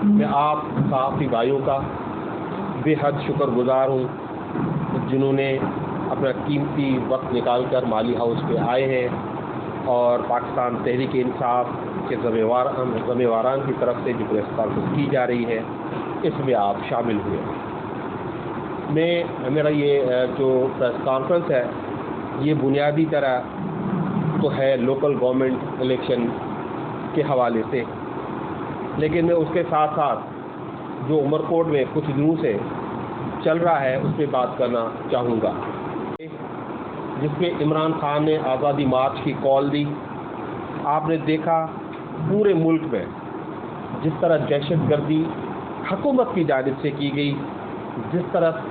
मैं आप सहाफ़ी भाइयों का बेहद शुक्रगुजार हूँ जिन्होंने अपना कीमती वक्त निकाल कर माली हाउस पे आए हैं और पाकिस्तान तहरीक इंसाफ के ज़िम्मेवारान की तरफ से जो प्रेस कॉन्फ्रेंस की जा रही है इसमें आप शामिल हुए। मेरा ये जो प्रेस कॉन्फ्रेंस है ये बुनियादी तरह तो है लोकल गवर्नमेंट इलेक्शन के हवाले से, लेकिन मैं उसके साथ साथ जो उमरकोट में कुछ दिनों से चल रहा है उस पर बात करना चाहूँगा, जिसमें इमरान खान ने आज़ादी मार्च की कॉल दी। आपने देखा पूरे मुल्क में जिस तरह दहशतगर्दी हुकूमत की जानिब से की गई, जिस तरह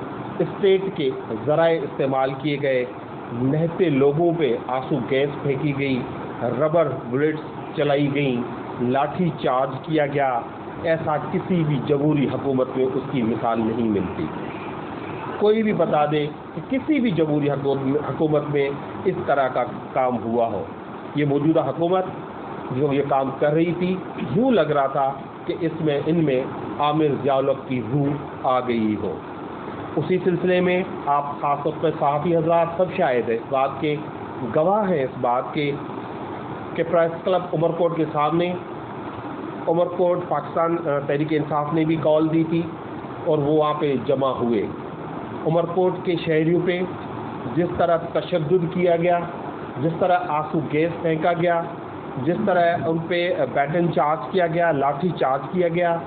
स्टेट के ज़राए इस्तेमाल किए गए, नहते लोगों पे आंसू गैस फेंकी गई, रबर बुलेट्स चलाई गई, लाठी चार्ज किया गया, ऐसा किसी भी जमहूरी हुकूमत में उसकी मिसाल नहीं मिलती। कोई भी बता दे कि किसी भी जमहूरी हुकूमत में इस तरह का काम हुआ हो। ये मौजूदा हुकूमत जो ये काम कर रही थी, यूँ लग रहा था कि इनमें आमिर ज़िया-उल-हक की रूह आ गई हो। उसी सिलसिले में आप खास तौर पर सहाफ़ी हज़रात सब शायद इस बात के गवाह हैं, इस बात के कि प्रेस क्लब उमरकोट के सामने उमरकोट पाकिस्तान तहरीक इंसाफ ने भी कॉल दी थी और वो वहाँ पे जमा हुए। उमरकोट के शहरियों पे जिस तरह तशद्दुद किया गया, जिस तरह आंसू गैस फेंका गया, जिस तरह उन पे बैटन चार्ज किया गया, लाठी चार्ज किया गया,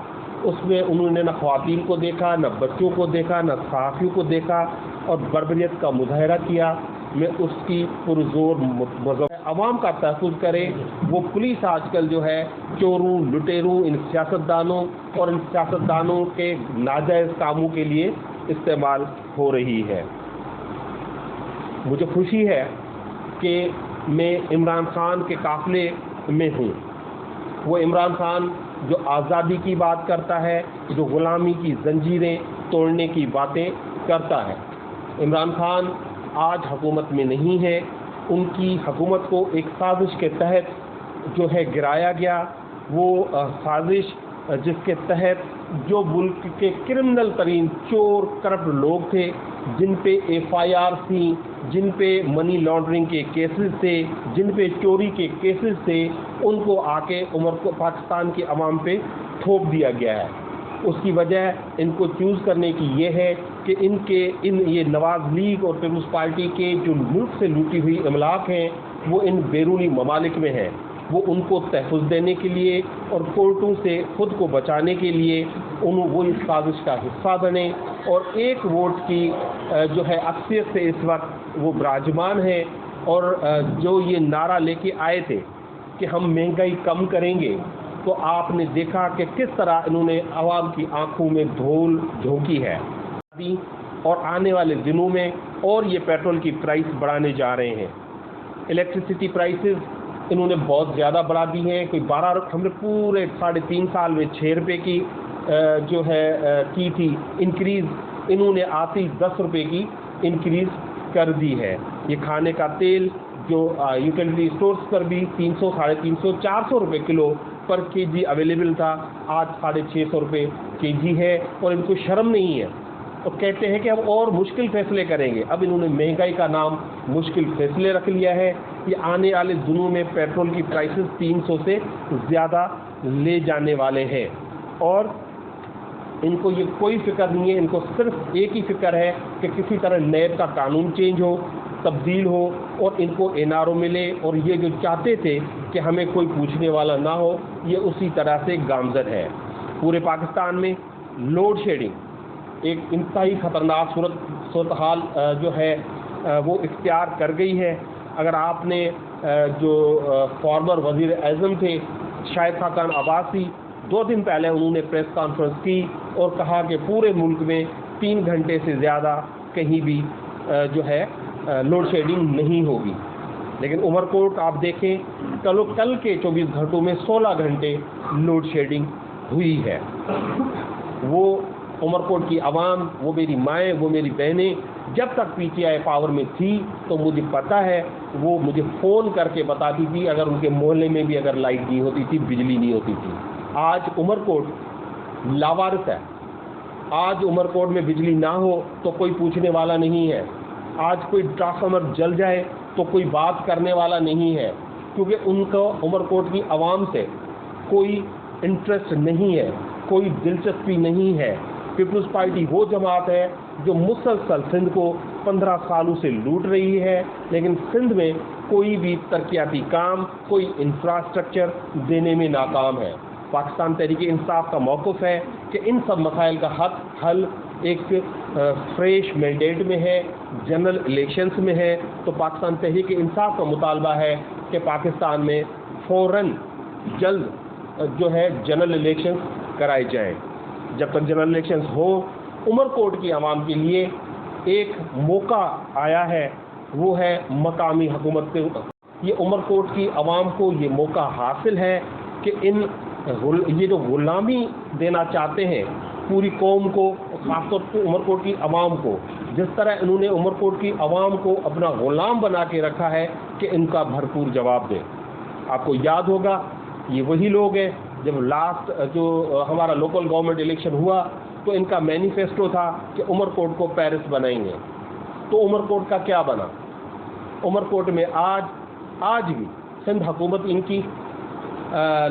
उसमें उन्होंने न ख़वातीन को देखा, न बच्चों को देखा, न सहाफ़ियों को देखा और बर्बरियत का मुज़ाहरा किया। मैं उसकी पुरज़ोर मज़म्मत अवाम का तहफ़्फ़ुज़ करे। वो पुलिस आजकल जो है चोरों, लुटेरों, इन सियासतदानों और इन सियासतदानों के नाजायज़ कामों के लिए इस्तेमाल हो रही है। मुझे खुशी है कि मैं इमरान खान के काफ़िले में हूँ। वो इमरान खान जो आज़ादी की बात करता है, जो ग़ुलामी की ज़ंजीरें तोड़ने की बातें करता है। इमरान खान आज हुकूमत में नहीं है। उनकी हुकूमत को एक साजिश के तहत जो है गिराया गया। वो साजिश जिसके तहत जो मुल्क के क्रिमिनल तरीन चोर करप्ट लोग थे, जिन पे FIR थी, जिन पे मनी लॉन्ड्रिंग के केसेस थे, जिन पे चोरी के केसेस थे, उनको आके पाकिस्तान के अवाम पे थोप दिया गया है। उसकी वजह इनको चूज़ करने की ये है कि ये नवाज़ लीग और पीपल्स पार्टी के जो मुल्क से लूटी हुई अमलाक हैं वो इन बैरूनी ममालिक में हैं। वो उनको तहफ़्फ़ुज़ देने के लिए और कोर्टों से ख़ुद को बचाने के लिए वो इस साजिश का हिस्सा बने और एक वोट की जो है अक्सरियत से इस वक्त वो विराजमान है। और जो ये नारा लेके आए थे कि हम महंगाई कम करेंगे, तो आपने देखा कि किस तरह इन्होंने आवाम की आंखों में धूल झोंकी है। और आने वाले दिनों में और ये पेट्रोल की प्राइस बढ़ाने जा रहे हैं। इलेक्ट्रिसिटी प्राइसेस इन्होंने बहुत ज़्यादा बढ़ा दी हैं। कोई 12, हमने पूरे 3.5 साल में 6 रुपये की जो है की थी इंक्रीज़, इन्होंने आते ही 10 रुपये की इंक्रीज़ कर दी है। ये खाने का तेल जो यूटिलिटी स्टोर्स पर भी 300, 350, 400 रुपये किलो पर केजी अवेलेबल था, आज 650 रुपये केजी है। और इनको शर्म नहीं है और कहते हैं कि हम और मुश्किल फ़ैसले करेंगे। अब इन्होंने महंगाई का नाम मुश्किल फ़ैसले रख लिया है। ये आने वाले दिनों में पेट्रोल की प्राइसेस 300 से ज़्यादा ले जाने वाले हैं और इनको ये कोई फ़िक्र नहीं है। इनको सिर्फ एक ही फ़िक्र है कि किसी तरह नैब का कानून चेंज हो, तब्दील हो और इनको NRO मिले। और ये जो चाहते थे कि हमें कोई पूछने वाला ना हो, ये उसी तरह से गामज़द है। पूरे पाकिस्तान में लोड शेडिंग एक इंतहाई ख़तरनाक सूरत हाल जो है वो इख्तियार कर गई है। अगर आपने जो फॉर्मर वज़ीर आज़म थे शाहिद खाकान अब्बासी, 2 दिन पहले उन्होंने प्रेस कॉन्फ्रेंस की और कहा कि पूरे मुल्क में 3 घंटे से ज़्यादा कहीं भी जो है लोड शेडिंग नहीं होगी। लेकिन उमरकोट आप देखें, कल के 24 घंटों में 16 घंटे लोड शेडिंग हुई है। वो उमरकोट की आवाम, वो मेरी माएँ, वो मेरी बहनें, जब तक PTI पावर में थी तो मुझे पता है वो मुझे फ़ोन करके बताती थी अगर उनके मोहल्ले में भी अगर लाइट नहीं होती थी, बिजली नहीं होती थी। आज उमरकोट लावारिस है। आज उमरकोट में बिजली ना हो तो कोई पूछने वाला नहीं है, आज कोई ट्रांसफार्मर जल जाए तो कोई बात करने वाला नहीं है, क्योंकि उनको उमरकोट की आवाम से कोई इंटरेस्ट नहीं है, कोई दिलचस्पी नहीं है। पीपल्स पार्टी वो जमात है जो मुसलसल सिंध को 15 सालों से लूट रही है, लेकिन सिंध में कोई भी तरक्याती काम, कोई इंफ्रास्ट्रक्चर देने में नाकाम है। पाकिस्तान तहरीक इंसाफ का मौक़िफ़ है कि इन सब मसाइल का हल एक फ्रेश मैंडेट में है, जनरल इलेक्शंस में है। तो पाकिस्तान तहरीक इंसाफ का मुतालबा है कि पाकिस्तान में फ़ौरन जल्द जो है जनरल इलेक्शंस कराए जाएं। जब तक जनरल इलेक्शंस हो, उमरकोट की आवाम के लिए एक मौका आया है, वो है मकामी हुकूमत के। ये उमरकोट की आवाम को ये मौका हासिल है कि ये जो गुलामी देना चाहते हैं पूरी कौम को, खासतौर पर उमरकोट की आवाम को, जिस तरह इन्होंने उमरकोट की आवाम को अपना गुलाम बना के रखा है, कि इनका भरपूर जवाब दें। आपको याद होगा ये वही लोग हैं जब लास्ट जो हमारा लोकल गवर्नमेंट इलेक्शन हुआ तो इनका मैनिफेस्टो था कि उमरकोट को पेरिस बनाएंगे। तो उमरकोट का क्या बना? उमरकोट में आज भी सिंध हुकूमत इनकी,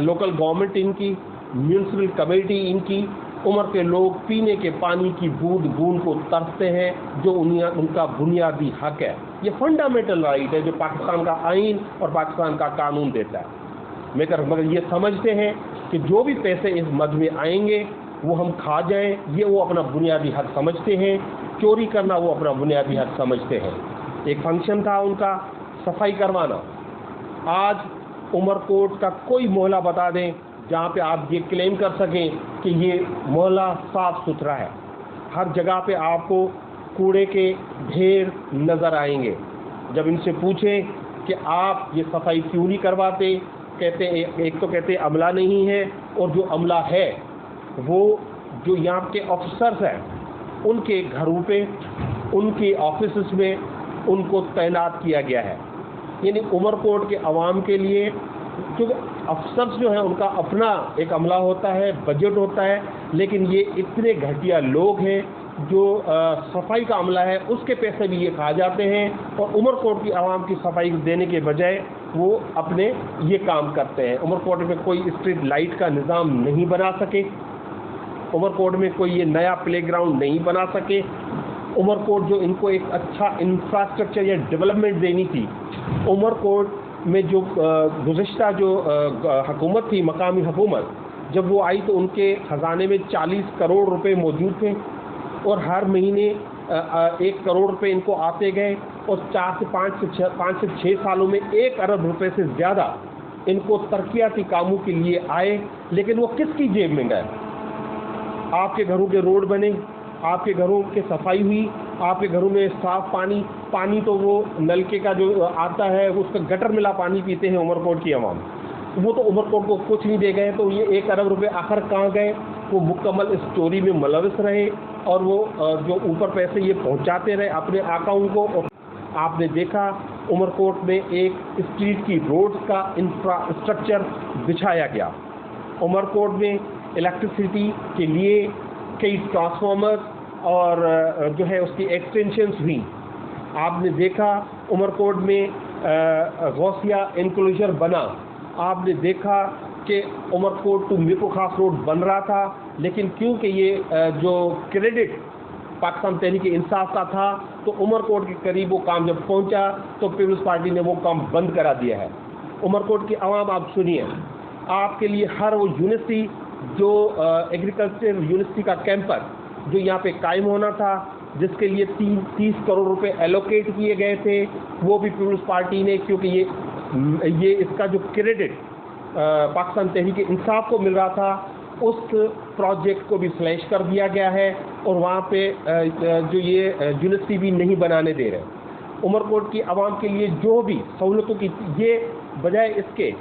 लोकल गवर्नमेंट इनकी, म्यूनसिपल कमेटी इनकी, उमर के लोग पीने के पानी की बूंद बूंद को तरसते हैं, जो उनका बुनियादी हक है। ये फंडामेंटल राइट है जो पाकिस्तान का आइन और पाकिस्तान का कानून देता है। मगर ये समझते हैं कि जो भी पैसे इस मद में आएंगे वो हम खा जाएं, ये वो अपना बुनियादी हक समझते हैं। चोरी करना वो अपना बुनियादी हक समझते हैं। एक फंक्शन था उनका सफाई करवाना। आज उमरकोट का कोई मोहल्ला बता दें जहाँ पे आप ये क्लेम कर सकें कि ये मोहल्ला साफ़ सुथरा है। हर जगह पे आपको कूड़े के ढेर नज़र आएंगे। जब इनसे पूछें कि आप ये सफाई क्यों नहीं करवाते, कहते एक तो कहते अमला नहीं है, और जो अमला है वो जो यहाँ के ऑफिसर्स हैं उनके घरों पे, उनके ऑफिस में उनको तैनात किया गया है। यानी उमरकोट के अवाम के लिए, क्योंकि अफसर्स जो हैं उनका अपना एक अमला होता है, बजट होता है, लेकिन ये इतने घटिया लोग हैं जो सफाई का अमला है उसके पैसे भी ये खा जाते हैं, और उमरकोट की आवाम की सफाई देने के बजाय वो अपने ये काम करते हैं। उमरकोट में कोई स्ट्रीट लाइट का निज़ाम नहीं बना सके, उमरकोट में कोई ये नया प्लेग्राउंड नहीं बना सके। उमरकोट जो इनको एक अच्छा इंफ्रास्ट्रक्चर या डेवलपमेंट देनी थी, उमरकोट में जो गुज़िश्ता जो हुकूमत थी, मकामी हुकूमत, जब वो आई तो उनके ख़जाने में 40 करोड़ रुपए मौजूद थे, और हर महीने 1 करोड़ रुपए इनको आते गए, और 5 से 6 सालों में 1 अरब रुपए से ज़्यादा इनको तरक्याती कामों के लिए आए। लेकिन वो किसकी जेब में गए? आपके घरों के रोड बने, आपके घरों के सफाई हुई, आपके घरों में साफ पानी तो वो नलके का जो आता है उसका गटर मिला पानी पीते हैं उमरकोट की आवाम, वो तो उमरकोट को कुछ नहीं दे गए। तो ये 1 अरब रुपए आखिर कहाँ गए? वो मुकम्मल इस चोरी में मुलविस रहे, और वो जो ऊपर पैसे ये पहुंचाते रहे अपने अकाउंट को। और आपने देखा उमरकोट में एक स्ट्रीट की रोड्स का इंफ्रास्ट्रक्चर बिछाया गया। उमरकोट में इलेक्ट्रिसिटी के लिए कई ट्रांसफार्मर और जो है उसकी एक्सटेंशंस हुई। आपने देखा उमरकोट में गौसिया इंक्लोजर बना। आपने देखा कि उमरकोट टू मीरपुर खास रोड बन रहा था, लेकिन क्योंकि ये जो क्रेडिट पाकिस्तान तहरीक इंसाफ का था, तो उमरकोट के करीब वो काम जब पहुंचा तो पीपल्स पार्टी ने वो काम बंद करा दिया है। उमरकोट की आवाम, आप सुनिए, आपके लिए हर वो यूनिवर्सिटी जो एग्रीकल्चर यूनिवर्सिटी का कैंपस जो यहाँ पे कायम होना था, जिसके लिए 30 करोड़ रुपए एलोकेट किए गए थे, वो भी पीपल्स पार्टी ने, क्योंकि ये इसका जो क्रेडिट पाकिस्तान तहरीक इंसाफ को मिल रहा था, उस प्रोजेक्ट को भी स्लैश कर दिया गया है, और वहाँ पे जो ये यूनिवर्सिटी भी नहीं बनाने दे रहे। उमरकोट की आवाम के लिए जो भी सहूलतों की, ये बजाय इसके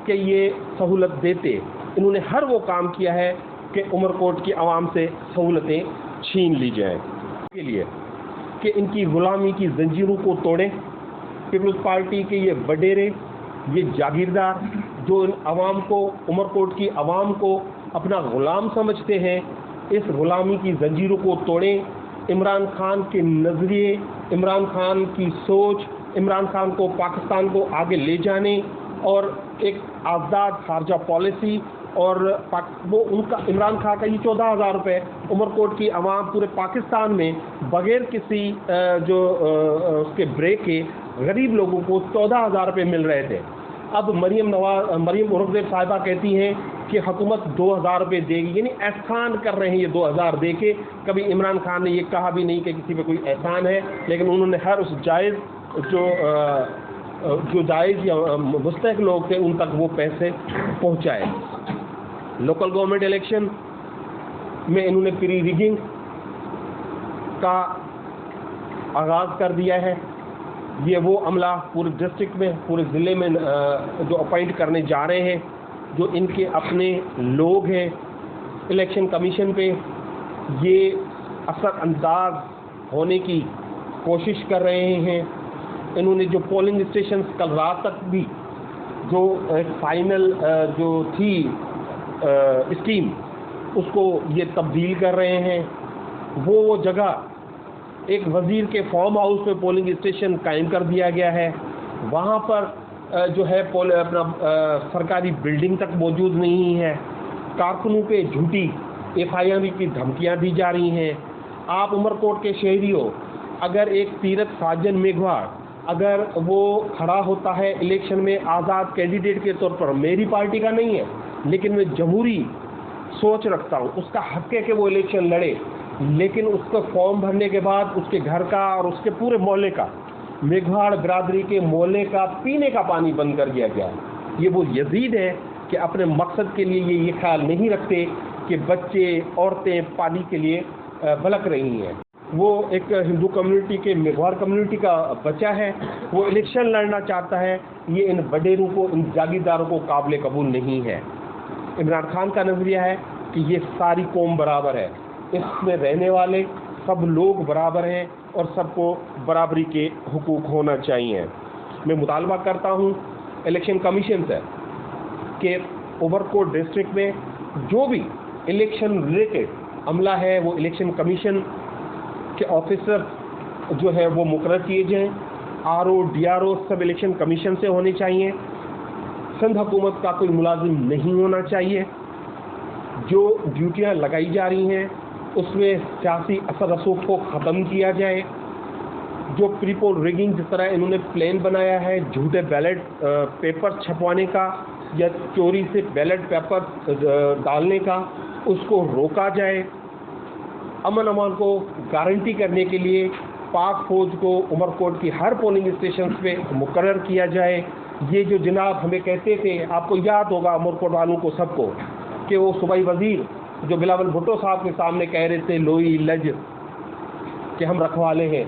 कि ये सहूलत देते, इन्होंने हर वो काम किया है कि उमरकोट की आवाम से सहूलतें छीन ली जाएं, के लिए कि इनकी गुलामी की जंजीरों को तोड़ें। पीपल्स पार्टी के ये वडेरे, ये जागीरदार जो इन आवाम को, उमरकोट की आवाम को अपना गुलाम समझते हैं, इस गुलामी की जंजीरों को तोड़ें। इमरान खान के नज़रिए, इमरान खान की सोच, इमरान खान को पाकिस्तान को आगे ले जाने और एक आज़ाद खारजा पॉलिसी, और वो उनका इमरान खान का ये 14,000 रुपये उमरकोट की आवाम पूरे पाकिस्तान में बगैर किसी जो उसके ब्रेक के गरीब लोगों को 14,000 रुपये मिल रहे थे। अब मरियम औरंगज़ेब साहिबा कहती हैं कि हुकूमत 2,000 रुपये देगी, यानी एहसान कर रहे हैं ये 2,000 दे के। कभी इमरान खान ने ये कहा भी नहीं कि किसी पे कोई एहसान है, लेकिन उन्होंने हर उस जायज़ जो जायज़ या मुस्तहिक लोग थे उन तक वो पैसे पहुँचाए। लोकल गवर्नमेंट इलेक्शन में इन्होंने प्री रिगिंग का आगाज़ कर दिया है। ये वो अमला पूरे डिस्ट्रिक्ट में, पूरे ज़िले में जो अपॉइंट करने जा रहे हैं, जो इनके अपने लोग हैं। इलेक्शन कमीशन पे ये असरअंदाज होने की कोशिश कर रहे हैं। इन्होंने जो पोलिंग स्टेशन कल रात तक भी जो फाइनल जो थी स्कीम, उसको ये तब्दील कर रहे हैं। वो जगह एक वज़ीर के फार्म हाउस में पोलिंग स्टेशन कायम कर दिया गया है। वहाँ पर जो है अपना सरकारी बिल्डिंग तक मौजूद नहीं है। कारकुनों पे झूठी FIR की धमकियाँ दी जा रही हैं। आप उमरकोट के शहरी हो, अगर एक तीरथ साजन मेघवाड़ अगर वो खड़ा होता है इलेक्शन में आज़ाद कैंडिडेट के तौर पर, मेरी पार्टी का नहीं है लेकिन मैं जमहूरी सोच रखता हूँ, उसका हक है कि वो इलेक्शन लड़े, लेकिन उसका फॉर्म भरने के बाद उसके घर का और उसके पूरे मोहल्ले का, मेघवाड़ बिरादरी के मोहल्ले का पीने का पानी बंद कर दिया गया। ये वो यजीद है कि अपने मकसद के लिए ये ख्याल नहीं रखते कि बच्चे औरतें पानी के लिए भलक रही हैं। वो एक हिंदू कम्युनिटी के, मेघवाड़ कम्युनिटी का बच्चा है, वो इलेक्शन लड़ना चाहता है। ये इन वडेरों को, इन जागीरदारों को काबिल कबूल नहीं है। इमरान खान का नज़रिया है कि ये सारी कौम बराबर है, इसमें रहने वाले सब लोग बराबर हैं और सबको बराबरी के हुकूक होना चाहिए। मैं मुतालबा करता हूँ इलेक्शन कमीशन से कि उमरकोट डिस्ट्रिक्ट में जो भी इलेक्शन रिलेटेड अमला है वो इलेक्शन कमीशन के ऑफिसर जो है वो मुकर्रर किए जाएँ। RO DRO सब इलेक्शन कमीशन से होने चाहिए। सिंध हुकूमत का कोई मुलाजिम नहीं होना चाहिए। जो ड्यूटियां लगाई जा रही हैं उसमें सियासी असर रसूख को ख़त्म किया जाए। जो प्रीपोल रिगिंग जिस तरह इन्होंने प्लान बनाया है झूठे बैलेट पेपर छपवाने का या चोरी से बैलेट पेपर डालने का, उसको रोका जाए। अमन अमान को गारंटी करने के लिए पाक फौज को उमरकोट की हर पोलिंग स्टेशन पे मुकर्रर किया जाए। ये जो जनाब हमें कहते थे, आपको याद होगा उमरकोट वालों को सबको, कि वो सूबाई वज़ीर जो बिलावल भुट्टो साहब के सामने कह रहे थे लोई लज कि हम रखवाले हैं,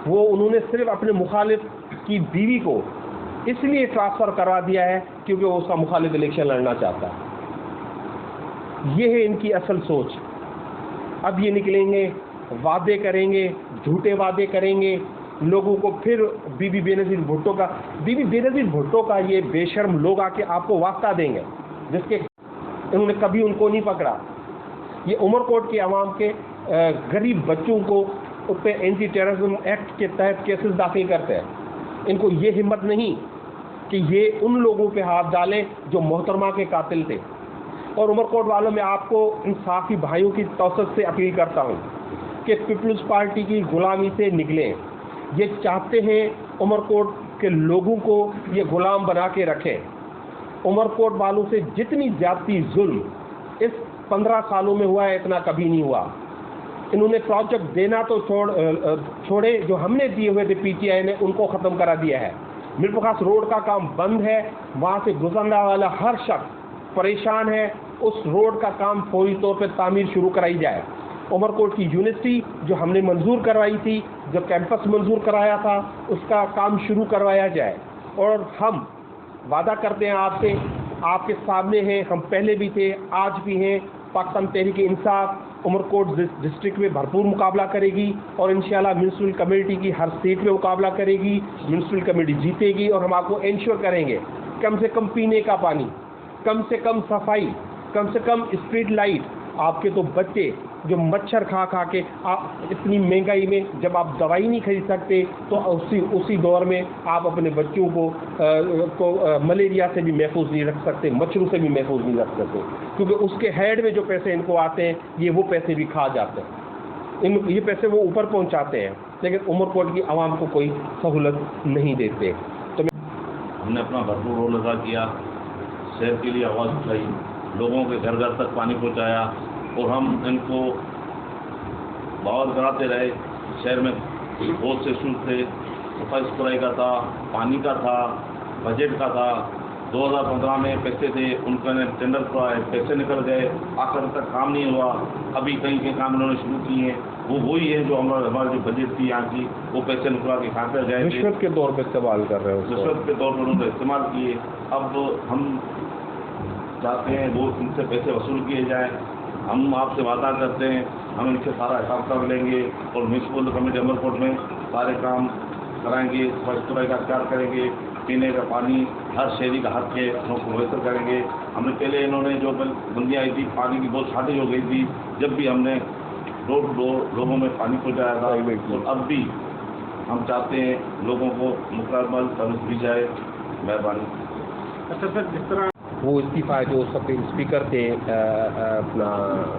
वो उन्होंने सिर्फ अपने मुखालिफ की बीवी को इसलिए ट्रांसफ़र करवा दिया है क्योंकि वो उसका मुखालिफ इलेक्शन लड़ना चाहता है। ये है इनकी असल सोच। अब ये निकलेंगे, वादे करेंगे, झूठे वादे करेंगे, लोगों को फिर बीबी बेनज़ीर भुट्टो का ये बेशर्म लोग आके आपको वास्ता देंगे जिसके इन्होंने कभी उनको नहीं पकड़ा। ये उमरकोट के अवाम के गरीब बच्चों को उस पर एंटी टेररिज्म एक्ट के तहत केसेस दाखिल करते हैं। इनको ये हिम्मत नहीं कि ये उन लोगों पे हाथ डालें जो मोहतरमा के कातिल थे। और उमरकोट वालों में आपको इंसाफी भाइयों की तौसत से अपील करता हूँ कि पीपल्स पार्टी की गुलामी से निकलें। ये चाहते हैं उमरकोट के लोगों को ये गुलाम बना के रखें। उमरकोट वालों से जितनी ज़्यादती जुल्म इस 15 सालों में हुआ है इतना कभी नहीं हुआ। इन्होंने प्रोजेक्ट देना तो छोड़े, जो हमने दिए हुए थे PTI ने उनको ख़त्म करा दिया है। मिरपुखास रोड का काम बंद है, वहाँ से गुजरने वाला हर शख्स परेशान है। उस रोड का काम फौरी तौर पर तामीर शुरू कराई जाए। उमरकोट की यूनिवर्सिटी जो हमने मंजूर करवाई थी, जो कैंपस मंजूर कराया था, उसका काम शुरू करवाया जाए। और हम वादा करते हैं आपसे, आपके सामने हैं, हम पहले भी थे, आज भी हैं। पाकिस्तान तहरीक इंसाफ उमरकोट डिस्ट्रिक्ट में भरपूर मुकाबला करेगी और इंशाल्लाह म्यूनसिपल कमेटी की हर सीट में मुकाबला करेगी। म्यूनसिपल कमेटी जीतेगी और हम आपको इंश्योर करेंगे कम से कम पीने का पानी, कम से कम सफाई, कम से कम स्ट्रीट लाइट, आपके तो बच्चे जो मच्छर खा खा के, आप इतनी महंगाई में जब आप दवाई नहीं खरीद सकते तो उसी दौर में आप अपने बच्चों को मलेरिया से भी महफूज नहीं रख सकते, मच्छरों से भी महफूज नहीं रख सकते, क्योंकि उसके हेड में जो पैसे इनको आते हैं ये वो पैसे भी खा जाते हैं। ये पैसे वो ऊपर पहुंचाते हैं, लेकिन उमरकोट की आवाम को कोई सहूलत नहीं देते। तो हमने अपना भरपूर रोल अदा किया, शहर के लिए आवाज़ उठाई, लोगों के घर घर तक पानी पहुंचाया, और हम इनको बावत कराते रहे। शहर में बहुत से इशूज़ थे, सफाई सुथराई का था, पानी का था, बजट का था। 2015 में पैसे थे, उनका टेंडर करवाए, पैसे निकल गए, आखिर तक काम नहीं हुआ। अभी कहीं के काम इन्होंने शुरू किए हैं, वो वही है जो हमारे जो बजट थी यहाँ की, वो पैसे निकला के कहाँ पर गए, रिश्वत के तौर पर इस्तेमाल कर रहे हो, रिश्वत के तौर पर उन्होंने इस्तेमाल किए। अब हम चाहते हैं वो इनसे पैसे वसूल किए जाएँ। हम आपसे वादा करते हैं, हम इनसे सारा हिसाब कर लेंगे और म्यूनसिपल कमेटी उमरकोट में सारे काम कराएंगे, सफाई सुथराई का ख्याल करेंगे, पीने का पानी हर शहरी का हक है, उसको बेहतर करेंगे। हमने पहले इन्होंने जो बंदियाँ आई थी, पानी की बहुत शॉर्टेज हो गई थी, जब भी हमने डोर टू डोर लोगों में पानी पहुँचाया था, और अब भी हम चाहते हैं लोगों को मुकम्मल सर्विस दी जाए। मेहरबानी। अच्छा सर, जिस तरह वो इस्तीफ़ा जो उस वक्त स्पीकर थे अपना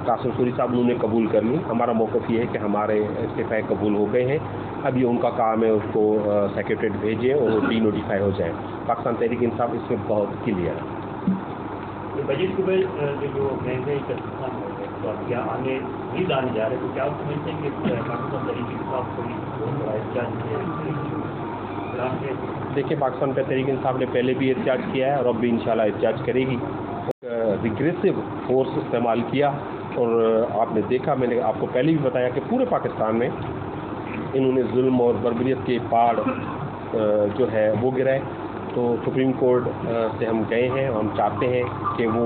कासिम सूरी साहब, उन्होंने कबूल कर ली। हमारा मौक़िफ़ ये है कि हमारे इस्तीफ़े कबूल हो गए हैं, अब ये उनका काम है उसको सेक्रेटरीट भेजें और वो डी नोटिफाई हो जाए। पाकिस्तान तहरीक इंसाफ इसमें बहुत क्लियर है। बजट को जो महंगाई का नुकसान हो गया, तो अब क्या आने नहीं जाने जा रहे, तो क्या आप समझते हैं कि पाकिस्तान तहरीक इंसाफ को बहुत बड़ा एहतजाज देखिए, पाकिस्तान तहरीक इंसाफ ने पहले भी एहतजाज किया है और अब भी इंशाल्लाह एहतजाज करेगी। रिग्रेसिव फोर्स इस्तेमाल किया, और आपने देखा, मैंने आपको पहले भी बताया कि पूरे पाकिस्तान में इन्होंने जुल्म और बर्बरियत के पहाड़ जो है वो गिराए। तो सुप्रीम कोर्ट से हम गए हैं, हम चाहते हैं कि वो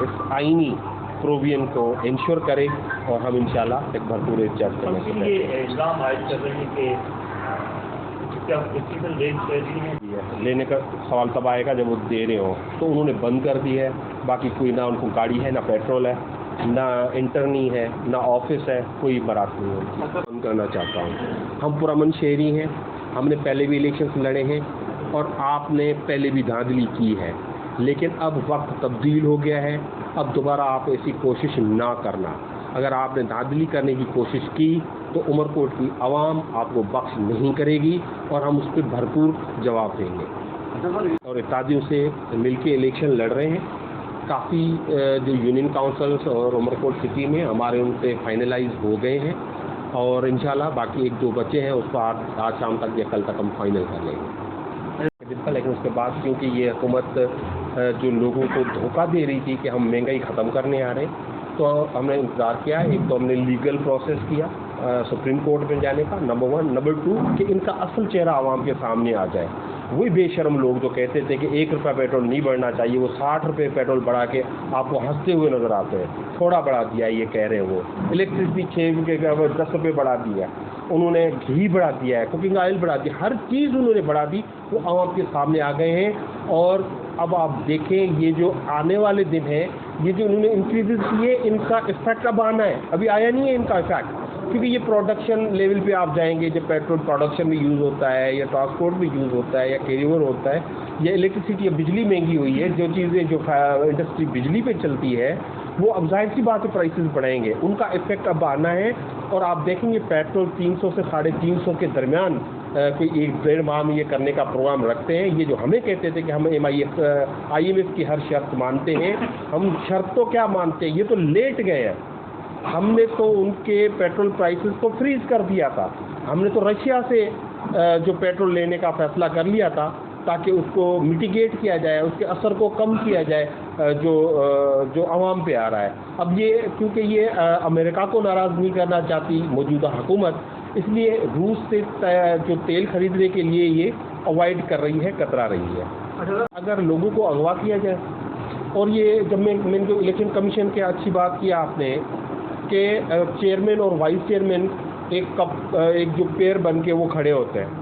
इस आईनी प्रोविजन को इंश्योर करे, और हम इंशाल्लाह एक भरपूर एहतजाज करेंगे। ये इल्ज़ाम आयद कर रहे हैं कि क्या प्रिंसिपल रेट लेने का सवाल तब आएगा जब वो दे रहे हो, तो उन्होंने बंद कर दी है। बाकी कोई ना उनको गाड़ी है, ना पेट्रोल है, ना इंटरनी है, ना ऑफिस है, कोई बारात नहीं है। बंद करना चाहता हूँ। हम पुरअमन शहरी हैं, हमने पहले भी इलेक्शंस लड़े हैं और आपने पहले भी धांधली की है, लेकिन अब वक्त तब्दील हो गया है। अब दोबारा आप ऐसी कोशिश ना करना। अगर आपने धांधली करने की कोशिश की तो उमरकोट की आवाम आपको बख्श नहीं करेगी, और हम उस पर भरपूर जवाब देंगे। और इत्तेहादियों से मिलके इलेक्शन लड़ रहे हैं। काफ़ी जो यूनियन काउंसिल्स और उमरकोट सिटी में हमारे उनसे फाइनलाइज हो गए हैं, और इंशाल्लाह बाकी एक दो बच्चे हैं उसको आज शाम तक या कल तक हम फाइनल कर लेंगे। लेकिन उसके बाद क्योंकि ये हुकूमत जो लोगों को धोखा दे रही थी कि हम महंगाई ख़त्म करने आ रहे हैं, तो हमने इंतज़ार किया। एक तो हमने लीगल प्रोसेस किया सुप्रीम कोर्ट में जाने का, नंबर 1। नंबर 2 कि इनका असल चेहरा आवाम के सामने आ जाए। वही बेशर्म लोग जो कहते थे कि 1 रुपया पेट्रोल नहीं बढ़ना चाहिए, वो 60 रुपये पेट्रोल बढ़ा के आपको हंसते हुए नज़र आते हैं। थोड़ा बढ़ा दिया ये कह रहे हैं वो। इलेक्ट्रिसिटी 6 रुपये का 10 रुपये बढ़ा दिया, उन्होंने घी बढ़ा दिया है, कुकिंग ऑयल बढ़ा दिया, हर चीज़ उन्होंने बढ़ा दी। वो आवाम के सामने आ गए हैं। और अब आप देखें, ये जो आने वाले दिन हैं, ये जो उन्होंने इंक्रीजेस किए, इनका इफेक्ट अब आना है। अभी आया नहीं है इनका इफेक्ट, क्योंकि ये प्रोडक्शन लेवल पे आप जाएंगे, जब पेट्रोल प्रोडक्शन में यूज़ होता है, या ट्रांसपोर्ट में यूज़ होता है, या कैरी ओवर होता है, या इलेक्ट्रिसिटी, या बिजली महंगी हुई है, जो चीज़ें जो इंडस्ट्री बिजली पे चलती है, वो अब जाहिर सी बात है प्राइसेस बढ़ाएंगे, उनका इफेक्ट अब आना है। और आप देखेंगे पेट्रोल 300 से 350 के दरमियान कोई 1-1.5 माह में ये करने का प्रोग्राम रखते हैं। ये जो हमें कहते थे कि हम IMF की हर शर्त मानते हैं, हम शर्त तो क्या मानते हैं, ये तो लेट गए हैं। हमने तो उनके पेट्रोल प्राइसेस को फ्रीज कर दिया था। हमने तो रशिया से जो पेट्रोल लेने का फैसला कर लिया था, ताकि उसको मिटिगेट किया जाए, उसके असर को कम किया जाए जो आवाम पे आ रहा है। अब ये क्योंकि ये अमेरिका को नाराज़ नहीं करना चाहती मौजूदा हुकूमत, इसलिए रूस से जो तेल खरीदने के लिए ये अवॉइड कर रही है, कतरा रही है। अगर लोगों को अगवा किया जाए, और ये जब मैंने जो इलेक्शन कमीशन की अच्छी बात की आपने कि चेयरमैन और वाइस चेयरमैन एक जो पेयर बन के वो खड़े होते हैं,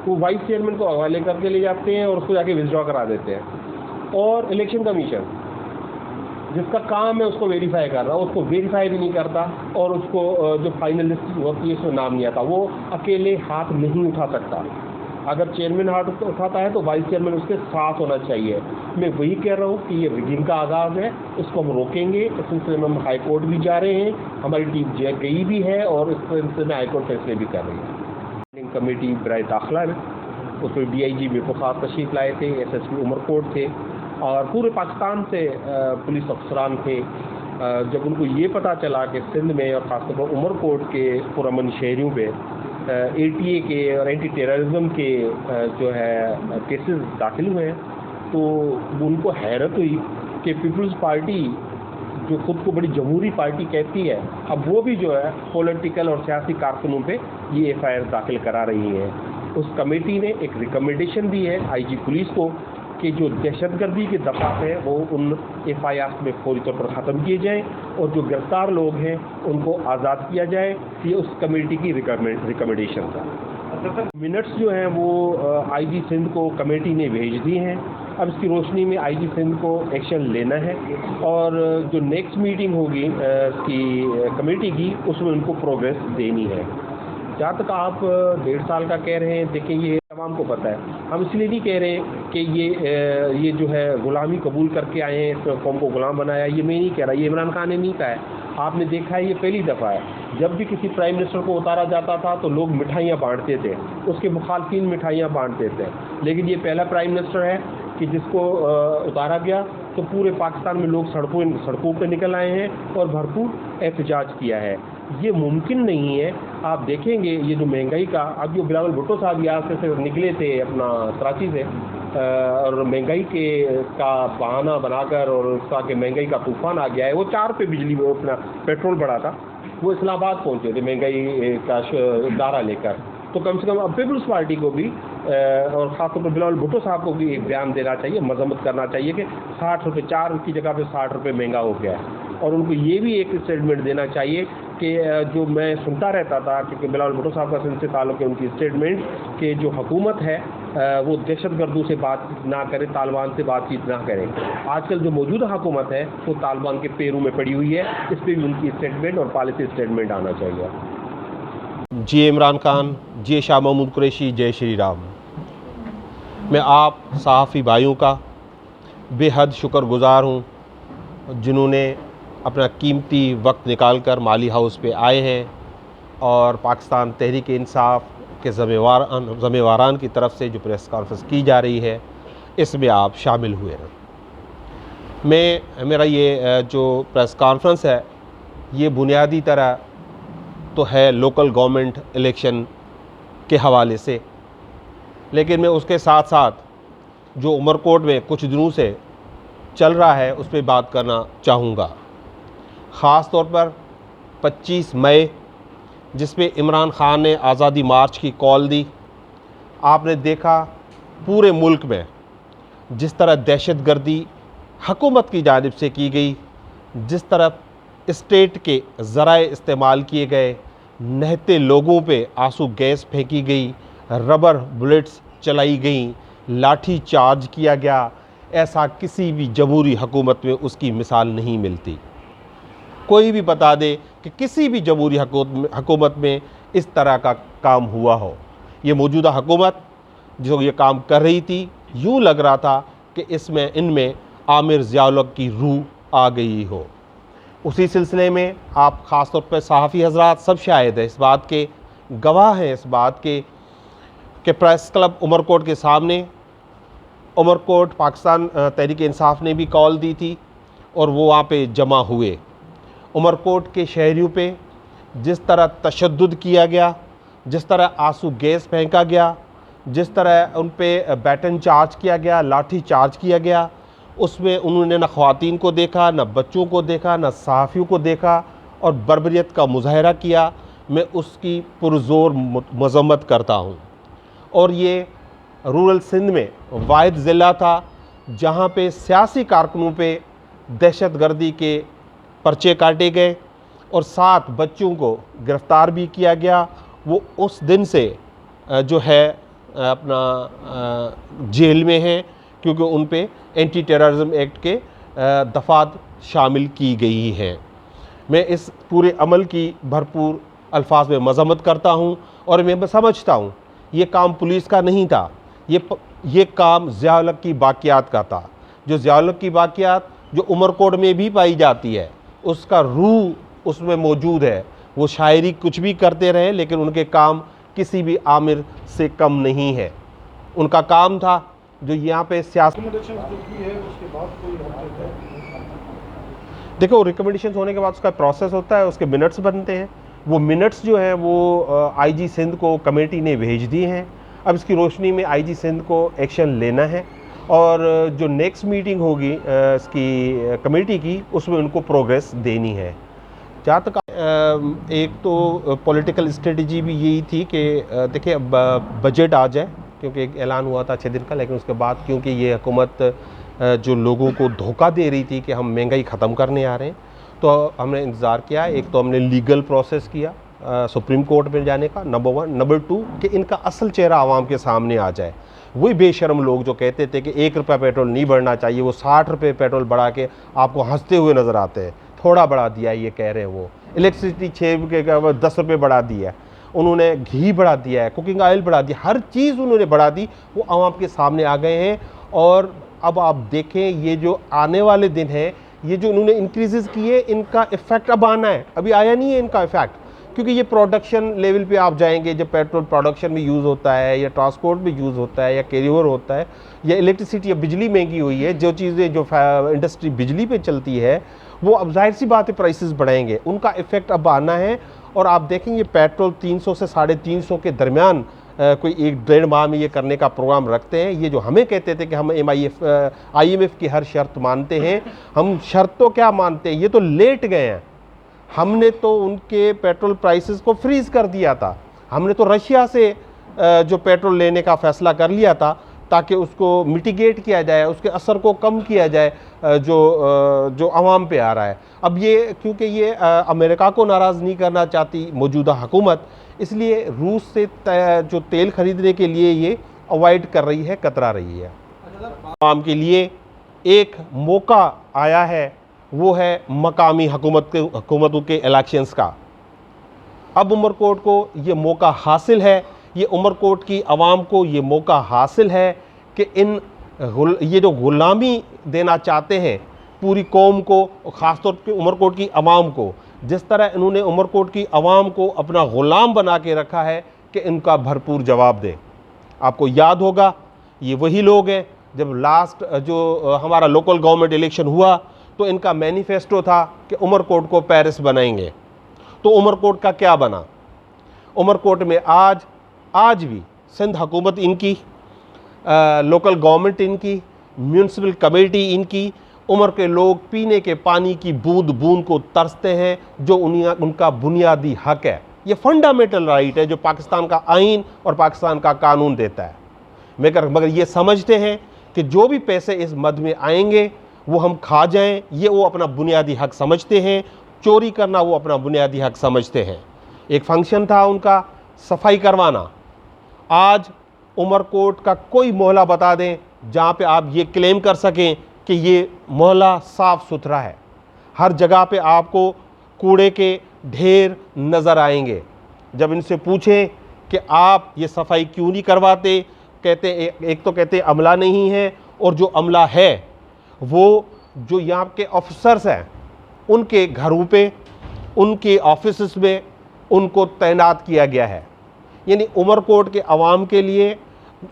वो वाइस चेयरमैन को हवाले करके ले जाते हैं और उसको जाके विथड्रॉ करा देते हैं। और इलेक्शन कमीशन जिसका काम है उसको वेरीफाई कर रहा है, उसको वेरीफाई भी नहीं करता और उसको जो फाइनल लिस्ट होती है उसमें नाम नहीं आता, वो अकेले हाथ नहीं उठा सकता। अगर चेयरमैन हाथ उठाता है तो वाइस चेयरमैन उसके साथ होना चाहिए। मैं वही कह रहा हूँ कि ये रिगिंग का आगाज़ है, इसको हम रोकेंगे। इस सिलसिले में हम हाई कोर्ट भी जा रहे हैं, हमारी टीम गई भी है और इस सिलसिले में हाई कोर्ट फैसले भी कर रही है। कमेटी बराए दाखिला है, उसमें DIG बेफात तशरीफ़ लाए थे, SSP उमरकोट थे और पूरे पाकिस्तान से पुलिस अफसरान थे। जब उनको ये पता चला कि सिंध में और ख़ासतौर पर उमरकोट के पुरअमन शहरियों पे ATA के और एंटी टेररिज्म के जो है केसेस दाखिल हुए हैं, तो उनको हैरत हुई कि पीपल्स पार्टी जो खुद को बड़ी जमहूरी पार्टी कहती है, अब वो भी जो है पॉलिटिकल और सियासी कारकुनों पे ये FIR दाखिल करा रही है। उस कमेटी ने एक रिकमेंडेशन दी है IG पुलिस को कि जो दहशतगर्दी के दफ़ात हैं वो उन FIR में फौरी तौर पर ख़त्म किए जाएँ और जो गिरफ्तार लोग हैं उनको आज़ाद किया जाए। ये उस कमेटी की रिकमेंडेशन था। मिनट्स जो हैं वो IG सिंध को कमेटी ने भेज दी हैं। अब इसकी रोशनी में IG सिंध को एक्शन लेना है और जो नेक्स्ट मीटिंग होगी इसकी कमेटी की, उसमें उनको प्रोग्रेस देनी है। जहाँ तक आप 1.5 साल का कह रहे हैं, देखिए ये तमाम को पता है। हम इसलिए नहीं कह रहे कि ये जो है गुलामी कबूल करके आए हैं, इस कौम को गुलाम बनाया, ये मैं नहीं कह रहा, ये इमरान खान ने नहीं कहा है। आपने देखा है ये पहली दफ़ा है। जब भी किसी प्राइम मिनिस्टर को उतारा जाता था तो लोग मिठाइयाँ बांटते थे, उसके मुखालफिन मिठाइयाँ बांटते थे, लेकिन ये पहला प्राइम मिनिस्टर है कि जिसको उतारा गया तो पूरे पाकिस्तान में लोग सड़कों पर निकल आए हैं और भरपूर एहतजाज किया है। ये मुमकिन नहीं है। आप देखेंगे ये जो महंगाई का, अब जो बिलावल भुट्टो साहब यहाँ से निकले थे अपना कराची से और महंगाई का बहाना बनाकर और उसका कि महंगाई का तूफान आ गया है, वो 4 पे बिजली अपना पेट्रोल बढ़ा था, वो इस्लामाबाद पहुँचे थे महंगाई का दायरा लेकर। तो कम से कम अब पीपल्स पार्टी को भी और ख़ासतौर पर बिलावल भुट्टो साहब को भी एक बयान देना चाहिए, मजम्मत करना चाहिए कि 60 रुपये 4 की जगह पे 60 रुपये महंगा हो गया है। और उनको ये भी एक स्टेटमेंट देना चाहिए कि जो मैं सुनता रहता था, क्योंकि बिलावल भुट्टो साहब का सिंध से ताल्लुक़ है, उनकी स्टेटमेंट कि जो हुकूमत है वो दहशतगर्दों से बातचीत ना करे, तालिबान से बातचीत ना करे। आजकल जो मौजूदा हुकूमत है वो तालिबान के पैरों में पड़ी हुई है, इस पर भी उनकी स्टेटमेंट और पॉलिसी स्टेटमेंट आना चाहिए। जी इमरान खान, जी शाह महमूद कुरैशी, जय श्री राम। मैं आप सहाफ़ी भाइयों का बेहद शुक्रगुज़ार हूँ जिन्होंने अपना कीमती वक्त निकाल कर माली हाउस पे आए हैं और पाकिस्तान तहरीक इंसाफ के ज़िम्मेवारान की तरफ से जो प्रेस कॉन्फ्रेंस की जा रही है इसमें आप शामिल हुए हैं। मेरा ये जो प्रेस कॉन्फ्रेंस है ये बुनियादी तरह तो है लोकल गवर्नमेंट इलेक्शन के हवाले से, लेकिन मैं उसके साथ साथ जो उमरकोट में कुछ दिनों से चल रहा है उस पर बात करना चाहूँगा। ख़ास तौर पर 25 मई जिस पे इमरान खान ने आज़ादी मार्च की कॉल दी, आपने देखा पूरे मुल्क में जिस तरह दहशतगर्दी हुकूमत की जानिब से की गई, जिस तरह स्टेट के ज़राए इस्तेमाल किए गए, नहते लोगों पे आंसू गैस फेंकी गई, रबर बुलेट्स चलाई गई, लाठी चार्ज किया गया, ऐसा किसी भी जमहूरी हुकूमत में उसकी मिसाल नहीं मिलती। कोई भी बता दे कि किसी भी जमहूरी हुकूमत में इस तरह का काम हुआ हो। ये मौजूदा हुकूमत जो ये काम कर रही थी, यूँ लग रहा था कि इनमें आमिर ज़िया की रूह आ गई हो। उसी सिलसिले में आप ख़ास तौर पर सहाफ़ी हज़रात सब शायद है इस बात के, गवाह हैं इस बात के कि प्रेस क्लब उमरकोट के सामने, उमरकोट पाकिस्तान तहरीक इंसाफ ने भी कॉल दी थी और वो वहाँ पे जमा हुए। उमरकोट के शहरियों पे जिस तरह तशद्दुद किया गया, जिस तरह आंसू गैस फेंका गया, जिस तरह उन पे बैटन चार्ज किया गया, लाठी चार्ज किया गया, उसमें उन्होंने न ख़वातीन को देखा, न बच्चों को देखा, न सहाफ़ियों को देखा और बर्बरियत का मुज़ाहरा किया। मैं उसकी पुरज़ोर मज़म्मत करता हूँ। और ये रूरल सिंध में वाहिद ज़िला था जहाँ पे सियासी कारकुनों पे दहशतगर्दी के पर्चे काटे गए और 7 बच्चों को गिरफ़्तार भी किया गया। वो उस दिन से जो है अपना जेल में हैं क्योंकि उन पे एंटी टेररिज्म एक्ट के दफ़ात शामिल की गई हैं। मैं इस पूरे अमल की भरपूर अल्फाज में मज़म्मत करता हूँ और मैं समझता हूँ ये काम पुलिस का नहीं था, ये काम ज़िया-उल-हक़ की बाक़ियात का था। जो ज़िया-उल-हक़ की बाक़ियात जो उमरकोट में भी पाई जाती है, उसका रूह उसमें मौजूद है। वो शायरी कुछ भी करते रहे, लेकिन उनके काम किसी भी आमिर से कम नहीं है। उनका काम था जो यहाँ पे सियासत देखो, रिकमेंडेशन होने के बाद उसका प्रोसेस होता है, उसके मिनट्स बनते हैं। वो मिनट्स जो हैं वो आईजी सिंध को कमेटी ने भेज दिए हैं। अब इसकी रोशनी में आईजी सिंध को एक्शन लेना है और जो नेक्स्ट मीटिंग होगी इसकी कमेटी की, उसमें उनको प्रोग्रेस देनी है। जहाँ तक एक तो पॉलिटिकल स्ट्रेटजी भी यही थी कि देखिए अब बजट आ जाए, क्योंकि एक ऐलान हुआ था 6 दिन का, लेकिन उसके बाद क्योंकि ये हुकूमत जो लोगों को धोखा दे रही थी कि हम महंगाई ख़त्म करने आ रहे हैं, तो हमने इंतज़ार किया। एक तो हमने लीगल प्रोसेस किया सुप्रीम कोर्ट में जाने का, नंबर 1। नंबर 2 कि इनका असल चेहरा आवाम के सामने आ जाए। वही बेशर्म लोग जो कहते थे कि 1 रुपया पेट्रोल नहीं बढ़ना चाहिए, वो 60 रुपये पेट्रोल बढ़ा के आपको हंसते हुए नज़र आते हैं। थोड़ा बढ़ा दिया ये कह रहे हैं वो। इलेक्ट्रिसिटी 6 के 10 रुपये बढ़ा दिया है उन्होंने, घी बढ़ा दिया है, कुकिंग ऑयल बढ़ा दिया, हर चीज़ उन्होंने बढ़ा दी। वो आवाम के सामने आ गए हैं और अब आप देखें ये जो आने वाले दिन हैं, ये जो उन्होंने इंक्रीजेस किए, इनका इफ़ेक्ट अब आना है। अभी आया नहीं है इनका इफ़ेक्ट, क्योंकि ये प्रोडक्शन लेवल पे आप जाएंगे, जब पेट्रोल प्रोडक्शन में यूज़ होता है या ट्रांसपोर्ट में यूज़ होता है या कैरी ओवर होता है या इलेक्ट्रिसिटी या बिजली महंगी हुई है, जो चीज़ें जो इंडस्ट्री बिजली पे चलती है, वो अब जाहिर सी बात है प्राइसेस बढ़ाएंगे। उनका इफ़ेक्ट अब आना है और आप देखेंगे पेट्रोल 300 से 350 के दरमियान कोई 1-1.5 माह में ये करने का प्रोग्राम रखते हैं। ये जो हमें कहते थे कि हम IMF की हर शर्त मानते हैं, हम शर्त तो क्या मानते हैं, ये तो लेट गए हैं। हमने तो उनके पेट्रोल प्राइसेस को फ्रीज़ कर दिया था। हमने तो रशिया से जो पेट्रोल लेने का फ़ैसला कर लिया था ताकि उसको मिटिगेट किया जाए, उसके असर को कम किया जाए जो आवाम पे आ रहा है। अब ये क्योंकि ये अमेरिका को नाराज़ नहीं करना चाहती मौजूदा हुकूमत, इसलिए रूस से जो तेल खरीदने के लिए ये अवॉइड कर रही है, कतरा रही है। आवाम के लिए एक मौका आया है, वो है मकामी हुकूमतों के इलेक्शंस का। अब उमरकोट को ये मौका हासिल है, ये उमरकोट की आवाम को ये मौका हासिल है कि ये जो ग़ुलामी देना चाहते हैं पूरी कौम को, ख़ासतौर पर उमरकोट की आवाम को, जिस तरह इन्होंने उमरकोट की आवाम को अपना ग़ुलाम बना के रखा है, कि इनका भरपूर जवाब दें। आपको याद होगा ये वही लोग हैं, जब लास्ट जो हमारा लोकल गवर्नमेंट इलेक्शन हुआ तो इनका मैनिफेस्टो था कि उमरकोट को पेरिस बनाएंगे। तो उमरकोट का क्या बना? उमरकोट में आज भी सिंध हुकूमत इनकी, लोकल गवर्नमेंट इनकी, म्यूनसिपल कमेटी इनकी, उमर के लोग पीने के पानी की बूंद बूंद को तरसते हैं, जो उनका बुनियादी हक है। ये फंडामेंटल राइट है जो पाकिस्तान का आइन और पाकिस्तान का कानून देता है। मगर ये समझते हैं कि जो भी पैसे इस मद में आएंगे वो हम खा जाएं, ये वो अपना बुनियादी हक समझते हैं। चोरी करना वो अपना बुनियादी हक समझते हैं। एक फंक्शन था उनका सफाई करवाना। आज उमरकोट का कोई मोहल्ला बता दें जहाँ पे आप ये क्लेम कर सकें कि ये मोहल्ला साफ़ सुथरा है। हर जगह पे आपको कूड़े के ढेर नज़र आएंगे। जब इनसे पूछें कि आप ये सफाई क्यों नहीं करवाते, कहते एक तो कहते अमला नहीं है, और जो अमला है वो जो यहाँ के ऑफिसर्स हैं उनके घरों पे, उनके ऑफिस में उनको तैनात किया गया है। यानी उमरकोट के अवाम के लिए,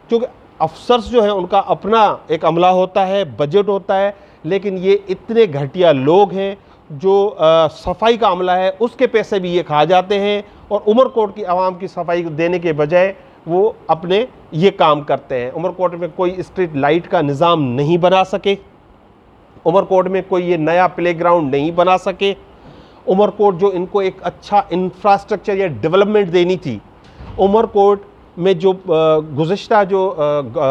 क्योंकि अफसर्स जो हैं उनका अपना एक अमला होता है, बजट होता है, लेकिन ये इतने घटिया लोग हैं जो सफाई का अमला है उसके पैसे भी ये खा जाते हैं, और उमरकोट की आवाम की सफाई देने के बजाय वो अपने ये काम करते हैं। उमरकोट में कोई स्ट्रीट लाइट का निज़ाम नहीं बना सके, उमरकोट में कोई ये नया प्लेग्राउंड नहीं बना सके। उमरकोट जो इनको एक अच्छा इंफ्रास्ट्रक्चर या डेवलपमेंट देनी थी, उमरकोट में जो गुज़िश्ता जो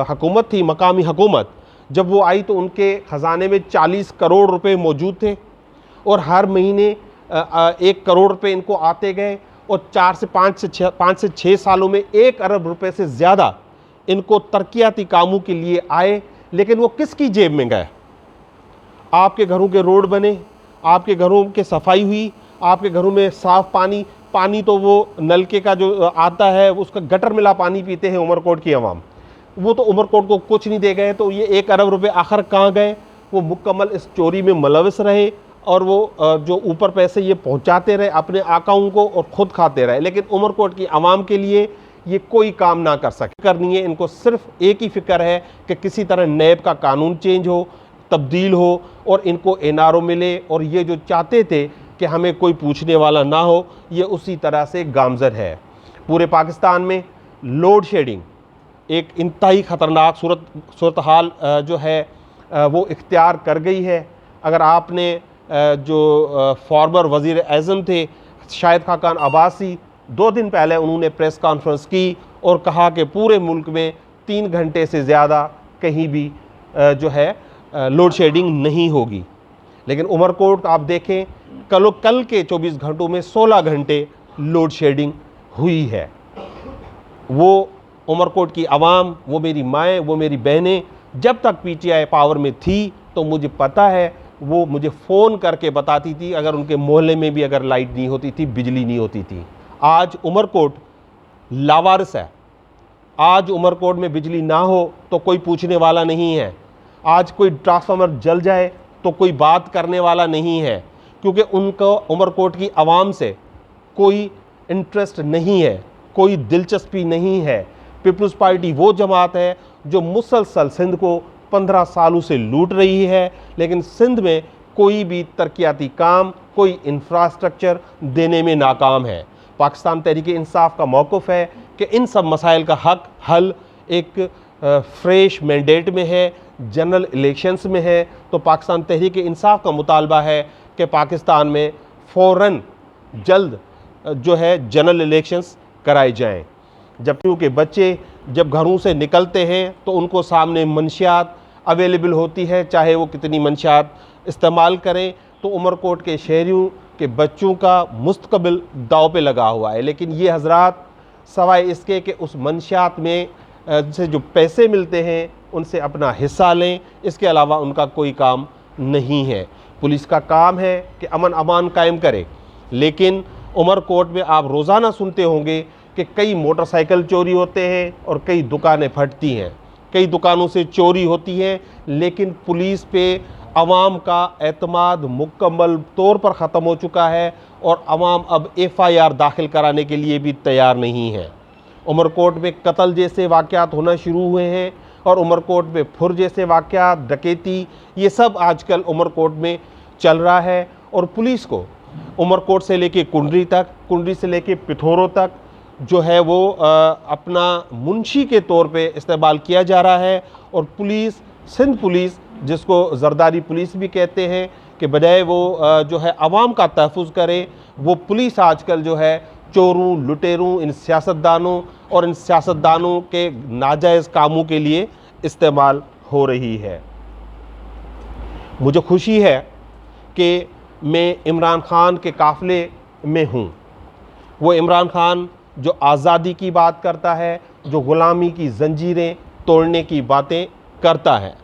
हुकूमत थी, मकामी हुकूमत, जब वो आई तो उनके ख़जाने में 40 करोड़ रुपए मौजूद थे, और हर महीने 1 करोड़ रुपए इनको आते गए, और 5 से 6 सालों में 1 अरब रुपए से ज़्यादा इनको तरक्याती कामों के लिए आए। लेकिन वो किसकी जेब में गए? आपके घरों के रोड बने, आपके घरों के सफाई हुई, आपके घरों में साफ़ पानी तो वो नलके का जो आता है उसका गटर मिला पानी पीते हैं उमरकोट की आवाम। वो तो उमरकोट को कुछ नहीं दे गए, तो ये 1 अरब रुपए आखिर कहाँ गए? वो मुकम्मल इस चोरी में मुलविस रहे और वो जो ऊपर पैसे ये पहुंचाते रहे अपने आकाओं को और ख़ुद खाते रहे, लेकिन उमरकोट की आवाम के लिए ये कोई काम ना कर सके। करनी है इनको सिर्फ एक ही फ़िक्र है कि किसी तरह नैब का कानून चेंज हो, तब्दील हो और इनको एनआरओ मिले, और ये जो चाहते थे कि हमें कोई पूछने वाला ना हो, ये उसी तरह से गामज़द है। पूरे पाकिस्तान में लोड शेडिंग एक इंतहाई ख़तरनाक सूरत हाल जो है वो इख्तियार कर गई है। अगर आपने जो फॉर्मर वज़ीर आज़म थे शाहिद खाकान अब्बासी, 2 दिन पहले उन्होंने प्रेस कॉन्फ्रेंस की और कहा कि पूरे मुल्क में 3 घंटे से ज़्यादा कहीं भी जो है लोड शेडिंग नहीं होगी। लेकिन उमरकोट आप देखें कल के 24 घंटों में 16 घंटे लोड शेडिंग हुई है। वो उमरकोट की आवाम, वो मेरी माएँ, वो मेरी बहनें जब तक पीटीआई पावर में थी तो मुझे पता है वो मुझे फ़ोन करके बताती थी अगर उनके मोहल्ले में भी अगर लाइट नहीं होती थी, बिजली नहीं होती थी। आज उमरकोट लावारिस है। आज उमरकोट में बिजली ना हो तो कोई पूछने वाला नहीं है। आज कोई ट्रांसफार्मर जल जाए तो कोई बात करने वाला नहीं है, क्योंकि उनको उमरकोट की आवाम से कोई इंटरेस्ट नहीं है, कोई दिलचस्पी नहीं है। पीपल्स पार्टी वो जमात है जो मुसलसल सिंध को 15 सालों से लूट रही है, लेकिन सिंध में कोई भी तरक्याती काम, कोई इंफ्रास्ट्रक्चर देने में नाकाम है। पाकिस्तान तहरीक इंसाफ का मौक़िफ़ है कि इन सब मसाइल का हल एक फ्रेश मैंडेट में है, जनरल इलेक्शंस में है। तो पाकिस्तान तहरीक इंसाफ का मुतालबा है कि पाकिस्तान में फ़ौरन जल्द जो है जनरल इलेक्शंस कराए जाएं। जब क्योंकि बच्चे जब घरों से निकलते हैं तो उनको सामने मंशियात अवेलेबल होती है, चाहे वो कितनी मंशियात इस्तेमाल करें, तो उमरकोट के शहरियों के बच्चों का मुस्तकबिल दाव पे लगा हुआ है। लेकिन ये हजरात सवाए इसके कि उस मंशियात में से जो पैसे मिलते हैं उनसे अपना हिस्सा लें, इसके अलावा उनका कोई काम नहीं है। पुलिस का काम है कि अमन अमान कायम करे, लेकिन उमरकोट में आप रोज़ाना सुनते होंगे कि कई मोटरसाइकिल चोरी होते हैं और कई दुकानें फटती हैं, कई दुकानों से चोरी होती है, लेकिन पुलिस पे अवाम का एतमाद मुकम्मल तौर पर ख़त्म हो चुका है और अवाम अब FIR दाखिल कराने के लिए भी तैयार नहीं है। उमरकोट में कत्ल जैसे वाक़यात होना शुरू हुए हैं और उमरकोट में फुर जैसे वाक़यात, डकैती, ये सब आजकल उमरकोट में चल रहा है। और पुलिस को उमरकोट से लेके कुंडरी तक, कुंडरी से लेके पिथौरों तक जो है वो अपना मुंशी के तौर पे इस्तेमाल किया जा रहा है। और पुलिस, सिंध पुलिस जिसको जरदारी पुलिस भी कहते हैं, कि बजाय वो जो है अवाम का तहफ़्फ़ुज़ करे, वो पुलिस आजकल जो है चोरों, लुटेरों, इन सियासतदानों और इन सियासतदानों के नाजायज़ कामों के लिए इस्तेमाल हो रही है। मुझे खुशी है कि मैं इमरान ख़ान के काफ़िले में हूँ। वो इमरान ख़ान जो आज़ादी की बात करता है, जो ग़ुलामी की ज़ंजीरें तोड़ने की बातें करता है।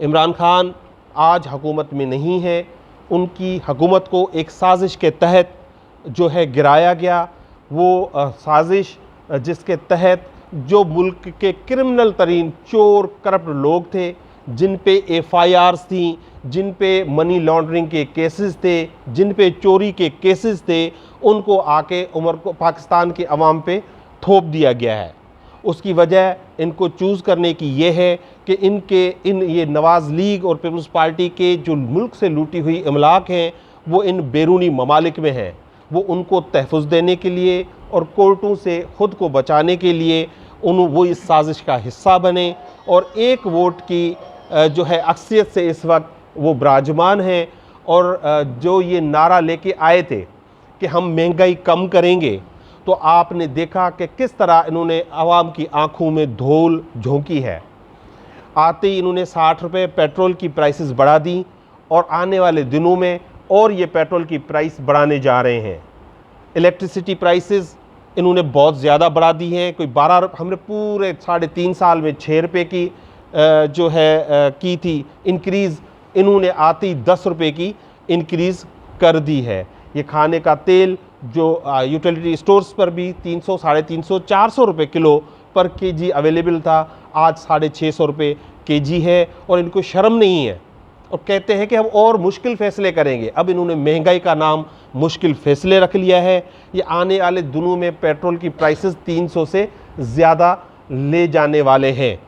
इमरान ख़ान आज हुकूमत में नहीं है, उनकी हुकूमत को एक साजिश के तहत जो है गिराया गया। वो साजिश जिसके तहत जो मुल्क के क्रिमिनल तरीन चोर, करप्ट लोग थे, जिन पे FIRs थी, जिन पे मनी लॉन्ड्रिंग के केसेस थे, जिन पे चोरी के केसेस थे, उनको आके पाकिस्तान के अवाम पे थोप दिया गया है। उसकी वजह इनको चूज़ करने की ये है कि ये नवाज़ लीग और पीपल्स पार्टी के जो मुल्क से लूटी हुई इमलाक हैं वो इन बैरूनी ममालिक में हैं। वो उनको तहफ़्फ़ुज़ देने के लिए और कोर्टों से ख़ुद को बचाने के लिए वो इस साजिश का हिस्सा बने और एक वोट की जो है अक्सरियत से इस वक्त वो विराजमान हैं। और जो ये नारा लेके आए थे कि हम महंगाई कम करेंगे, तो आपने देखा कि किस तरह इन्होंने आवाम की आंखों में धूल झोंकी है। आते ही इन्होंने 60 रुपये पेट्रोल की प्राइसेस बढ़ा दी और आने वाले दिनों में और ये पेट्रोल की प्राइस बढ़ाने जा रहे हैं। इलेक्ट्रिसिटी प्राइसेस इन्होंने बहुत ज़्यादा बढ़ा दी हैं। कोई 12, हमने पूरे 3.5 साल में 6 रुपये की जो है की थी इंक्रीज़, इन्होंने आते ही 10 रुपये की इंक्रीज़ कर दी है। ये खाने का तेल जो यूटिलिटी स्टोर्स पर भी 300, 350, 400 रुपये किलो पर केजी अवेलेबल था, आज 650 रुपये केजी है। और इनको शर्म नहीं है और कहते हैं कि हम और मुश्किल फ़ैसले करेंगे। अब इन्होंने महंगाई का नाम मुश्किल फ़ैसले रख लिया है। ये आने वाले दिनों में पेट्रोल की प्राइसेस 300 से ज़्यादा ले जाने वाले हैं।